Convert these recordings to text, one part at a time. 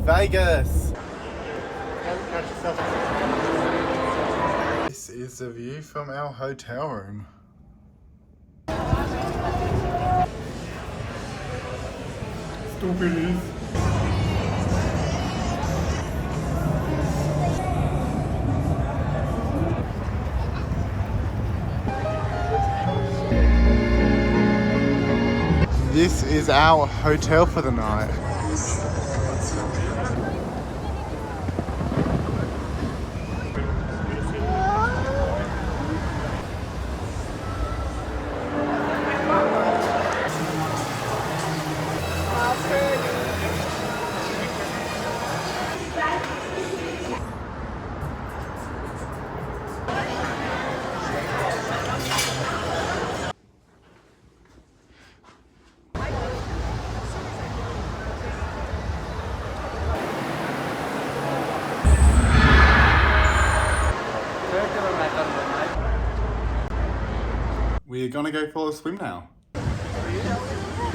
Vegas! This is the view from our hotel room. Stupid. This is our hotel for the night. We're gonna go for a swim now.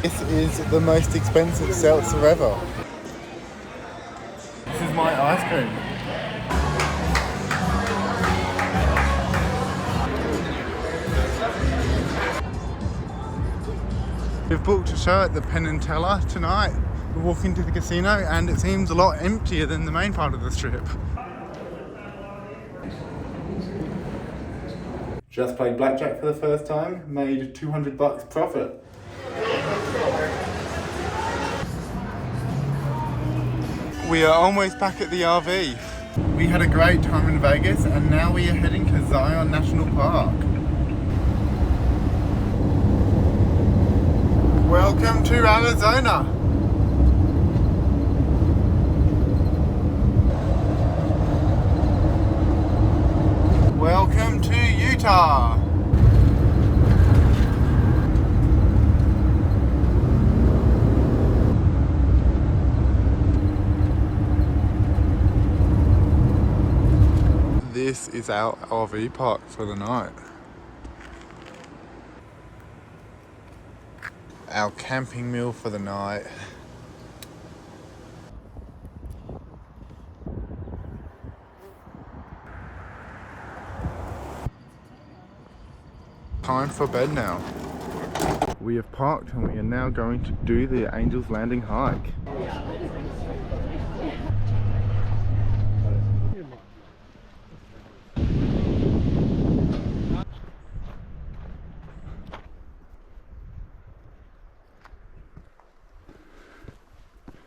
This is the most expensive seltzer ever. This is my ice cream. We've booked a show at the Penn and Teller tonight. We're walking to the casino and it seems a lot emptier than the main part of the strip. Just played blackjack for the first time, made $200 profit. We are almost back at the RV. We had a great time in Vegas and now we are heading to Zion National Park. Welcome to Arizona. Welcome to Utah. This is our RV park for the night. Our camping meal for the night. Time for bed now. We have parked and we are now going to do the Angel's Landing hike.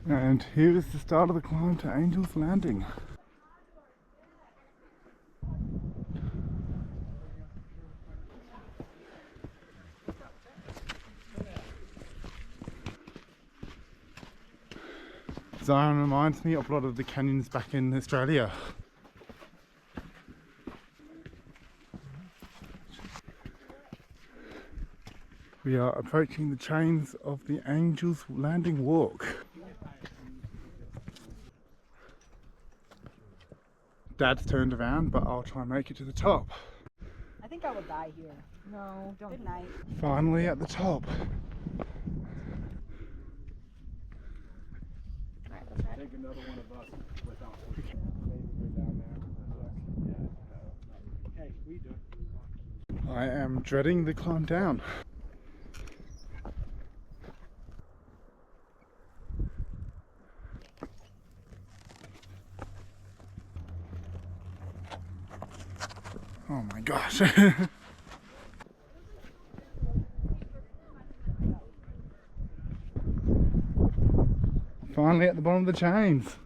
And here is the start of the climb to Angel's Landing. Zion reminds me of a lot of the canyons back in Australia. We are approaching the chains of the Angel's Landing Walk. Dad's turned around, but I'll try and make it to the top. I think I will die here. No, don't. Good night. Finally at the top. Take another one of us without Hey, we do. I am dreading the climb down. Oh my gosh. Finally at the bottom of the chains.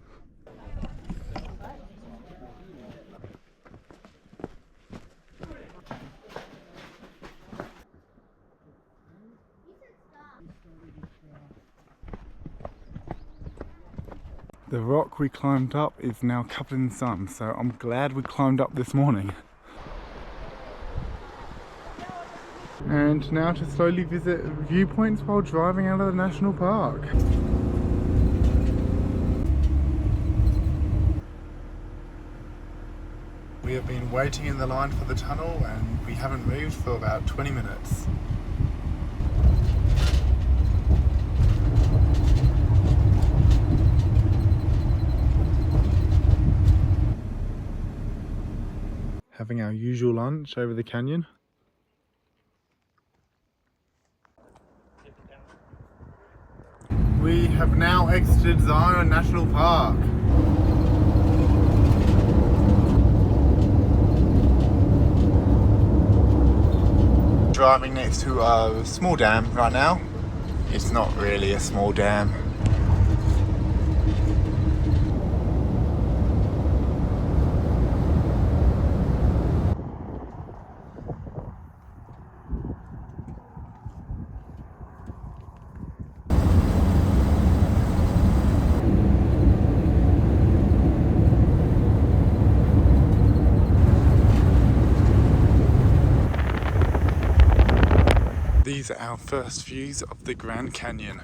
The rock we climbed up is now covered in sun, so I'm glad we climbed up this morning. And now to slowly visit viewpoints while driving out of the national park. We have been waiting in the line for the tunnel and we haven't moved for about 20 minutes. having our usual lunch over the canyon. We have now exited Zion National Park. Driving next to a small dam right now. It's not really a small dam. These are our first views of the Grand Canyon.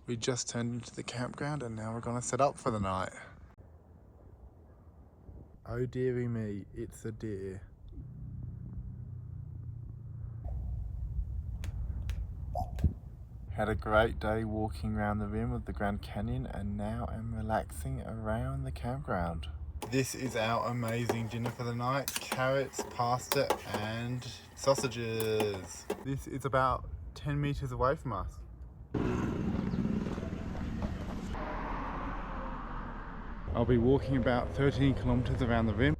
We just turned into the campground and now we're gonna set up for the night. Oh dearie me, it's a deer. Had a great day walking around the rim of the Grand Canyon and now I'm relaxing around the campground. This is our amazing dinner for the night. Carrots, pasta and sausages. This is about 10 meters away from us. I'll be walking about 13 kilometers around the rim.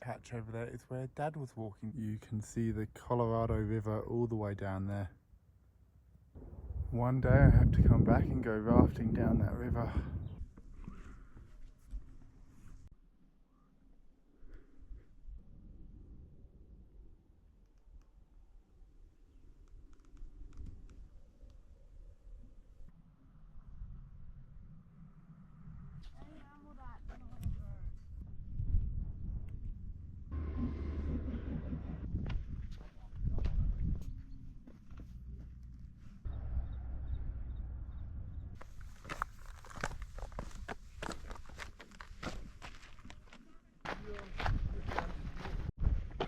Patch over there is where Dad was walking. You can see the Colorado River all the way down there. One day I have to come back and go rafting down that river.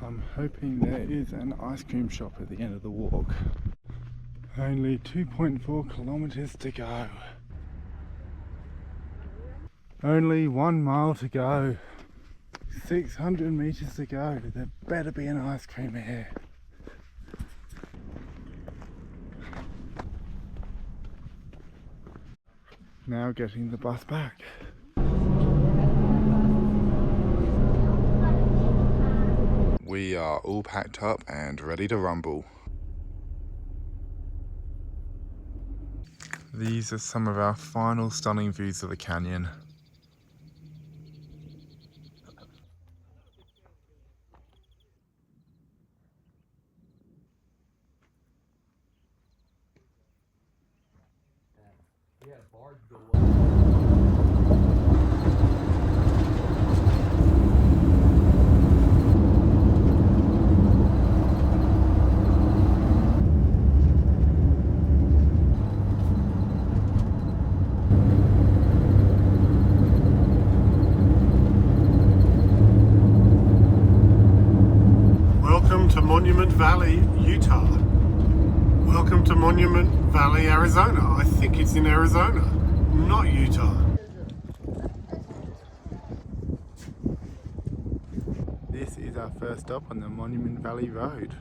I'm hoping there is an ice cream shop at the end of the walk. Only 2.4 kilometers to go. Only 1 mile to go. 600 meters to go. There better be an ice cream here. Now getting the bus back. We are all packed up and ready to rumble. These are some of our final stunning views of the canyon. Welcome to Monument Valley, Utah. Welcome to Monument Valley, Arizona. I think it's in Arizona, not Utah. This is our first stop on the Monument Valley Road.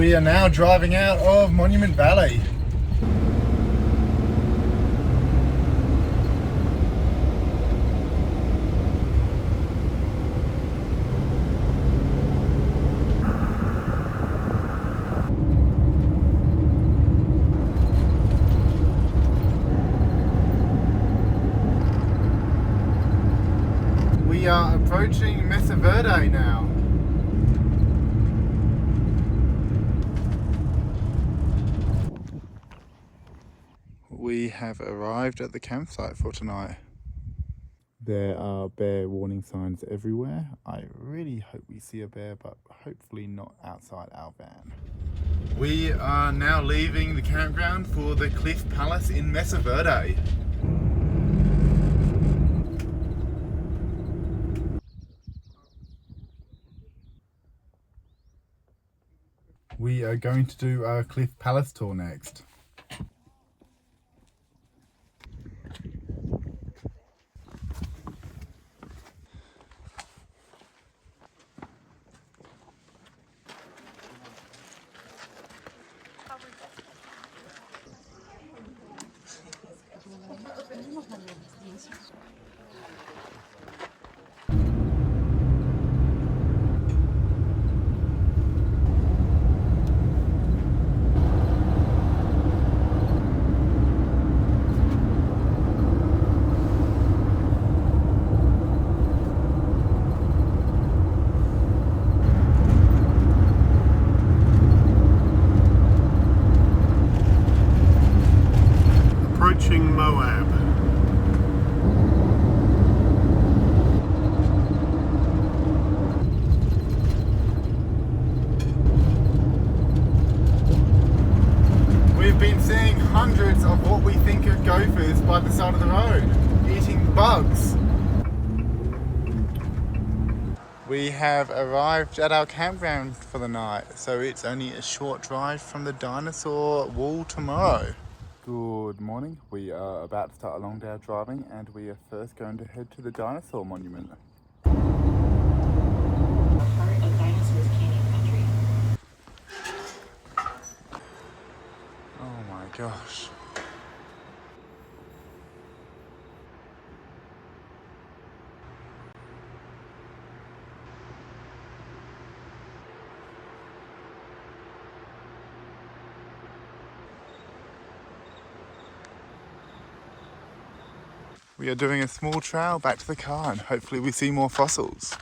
We are now driving out of Monument Valley. We are approaching Mesa Verde now. We have arrived at the campsite for tonight. There are bear warning signs everywhere. I really hope we see a bear, but hopefully not outside our van. We are now leaving the campground for the Cliff Palace in Mesa Verde. We are going to do our Cliff Palace tour next. Approaching Moab. We've been seeing hundreds of what we think are gophers by the side of the road, eating bugs. We have arrived at our campground for the night, so it's only a short drive from the dinosaur wall tomorrow. Good morning. We are about to start a long day of driving, and we are first going to head to the Dinosaur Monument. Part of Dinosaur's Canyon Country. Oh my gosh. We are doing a small trail back to the car, and hopefully we see more fossils.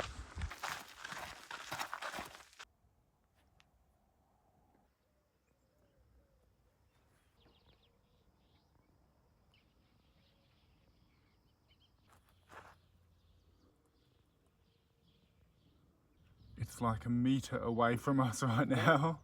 It's like a meter away from us right now.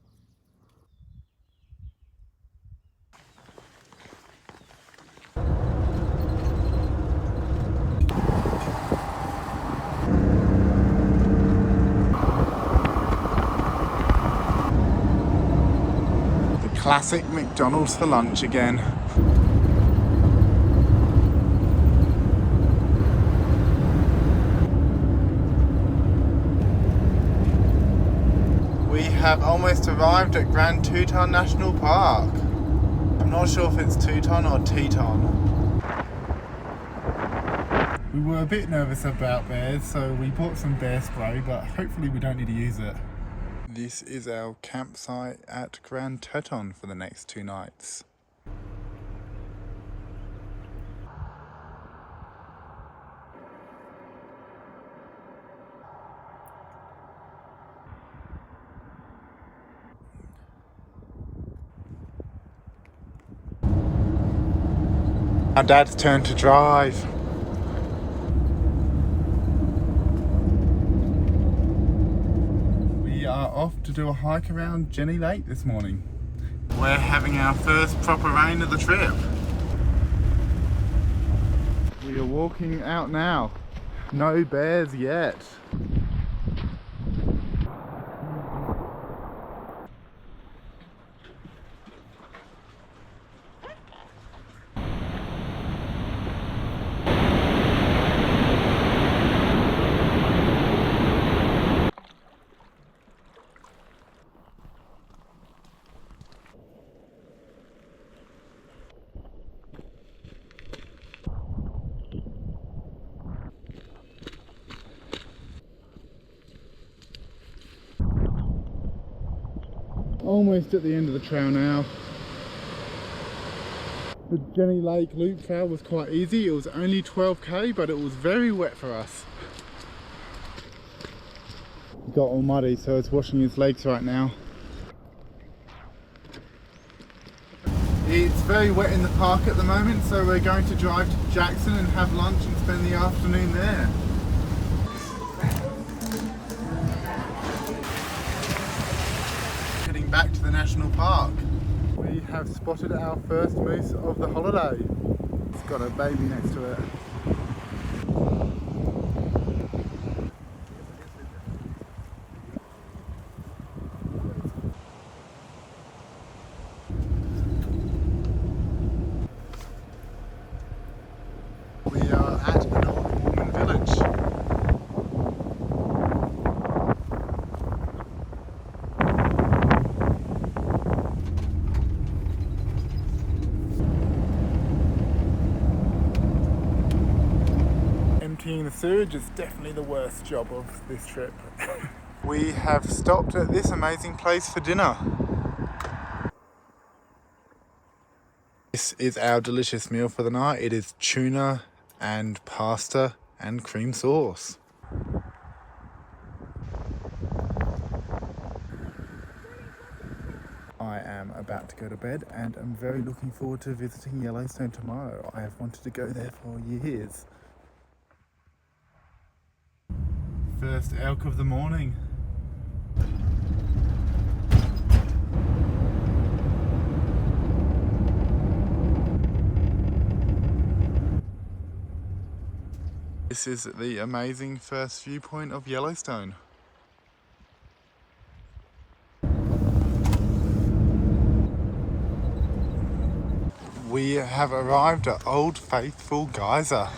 Classic McDonald's for lunch again. We have almost arrived at Grand Teton National Park. I'm not sure if it's Teton or Teton. We were a bit nervous about bears, so we bought some bear spray, but hopefully we don't need to use it. This is our campsite at Grand Teton for the next 2 nights. Our dad's turn to drive. We are off to do a hike around Jenny Lake this morning. We're having our first proper rain of the trip. We are walking out now. No bears yet. almost at the end of the trail now. The Jenny Lake Loop trail was quite easy. It was only 12k, but it was very wet for us. It got all muddy, so it's washing his legs right now. It's very wet in the park at the moment, so we're going to drive to Jackson and have lunch and spend the afternoon there. Heading back to the national park. We have spotted our first moose of the holiday. It's got a baby next to it. We are at an old Mormon village. Emptying the sewage is definitely the worst job of this trip. We have stopped at this amazing place for dinner. This is our delicious meal for the night. It is tuna and pasta and cream sauce. I am about to go to bed and I'm very looking forward to visiting Yellowstone tomorrow. I have wanted to go there for years. First elk of the morning. This is the amazing first viewpoint of Yellowstone. We have arrived at Old Faithful Geyser.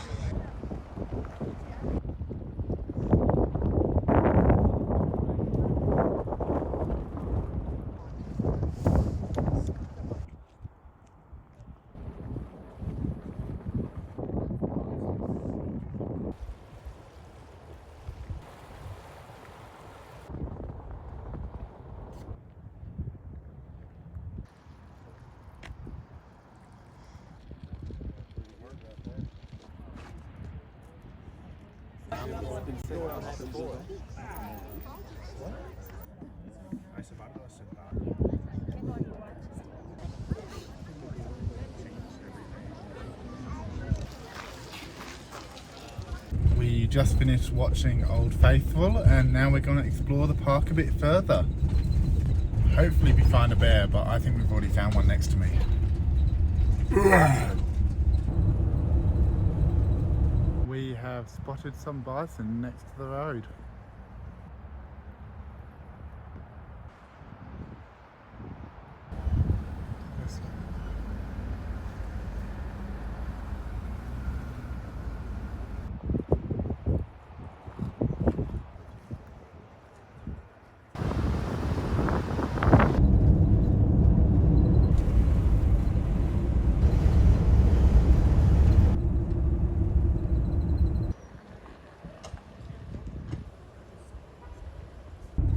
We just finished watching Old Faithful and now we're going to explore the park a bit further. Hopefully we find a bear, but I think we've already found one next to me. We have spotted some bison next to the road.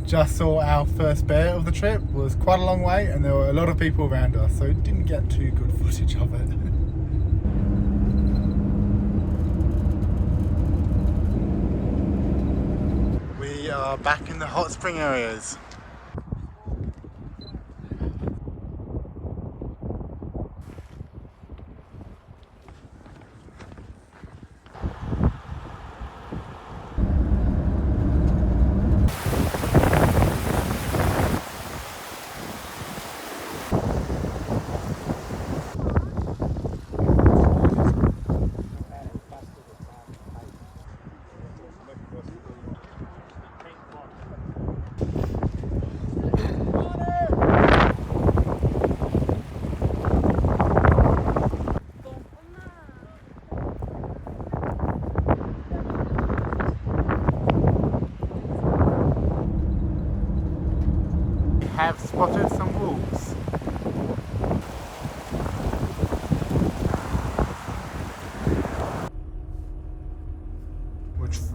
Just saw our first bear of the trip. It was quite a long way and there were a lot of people around us, so didn't get too good footage of it. We are back in the hot spring areas. Have spotted some wolves.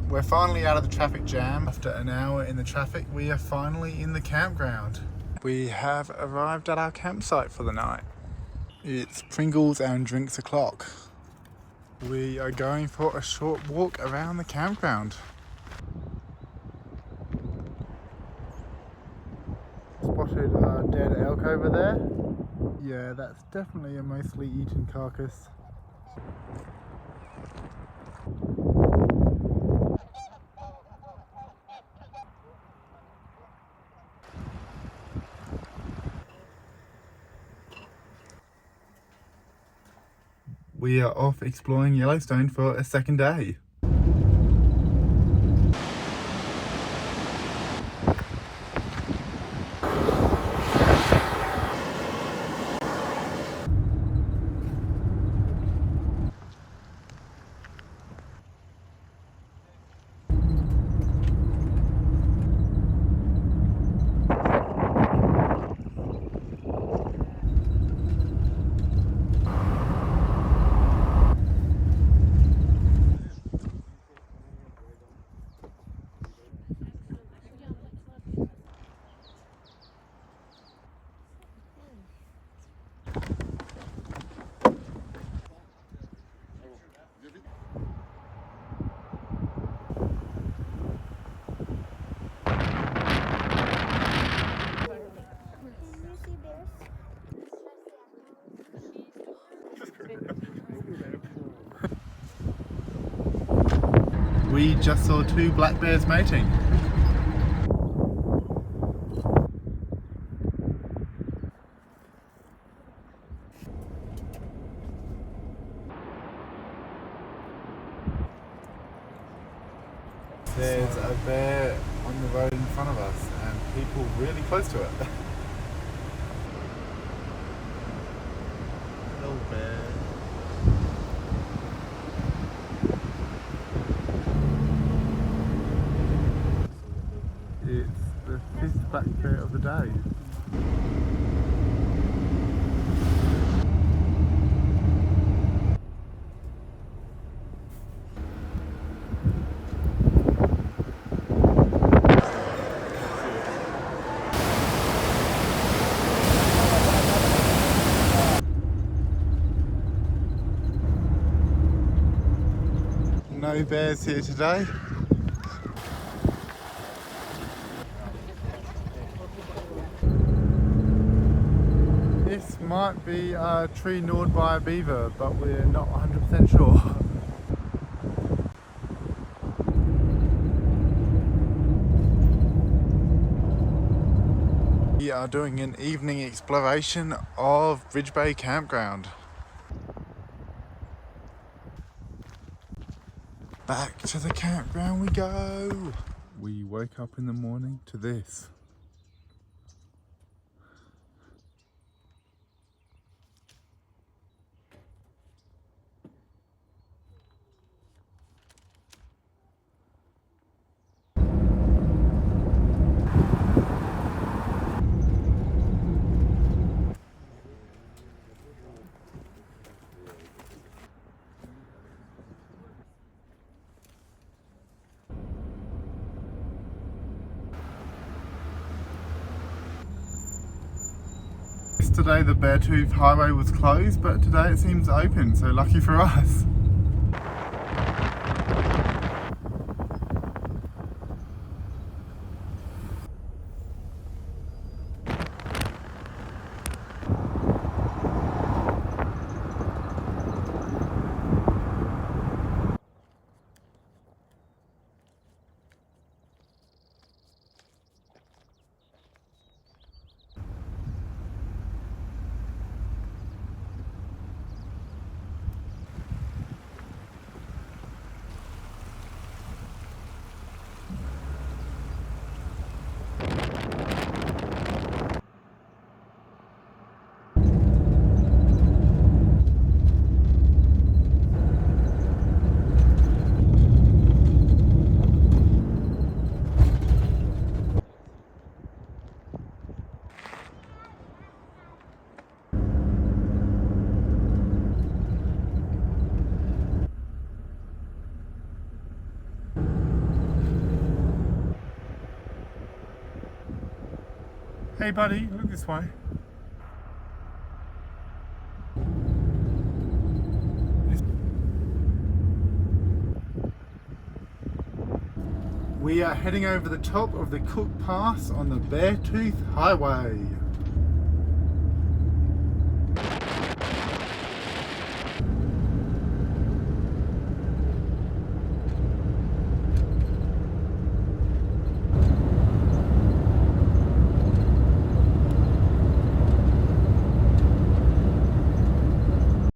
We're finally out of the traffic jam. After an hour in the traffic, we are finally in the campground. We have arrived at our campsite for the night. It's Pringles and drinks o'clock. We are going for a short walk around the campground. Spotted a dead elk over there. Yeah, that's definitely a mostly eaten carcass. We are off exploring Yellowstone for a second day. We just saw two black bears mating. There's a bear on the road in front of us and people really close to it. Little bear. It's the 5th black bear of the day. No bears here today. This might be a tree gnawed by a beaver, but we're not 100% sure. We are doing an evening exploration of Bridge Bay Campground. Back to the campground we go. We woke up in the morning to this. Yesterday the Beartooth Highway was closed, but today it seems open, so lucky for us. Hey buddy, look this way. We are heading over the top of the Cook Pass on the Beartooth Highway.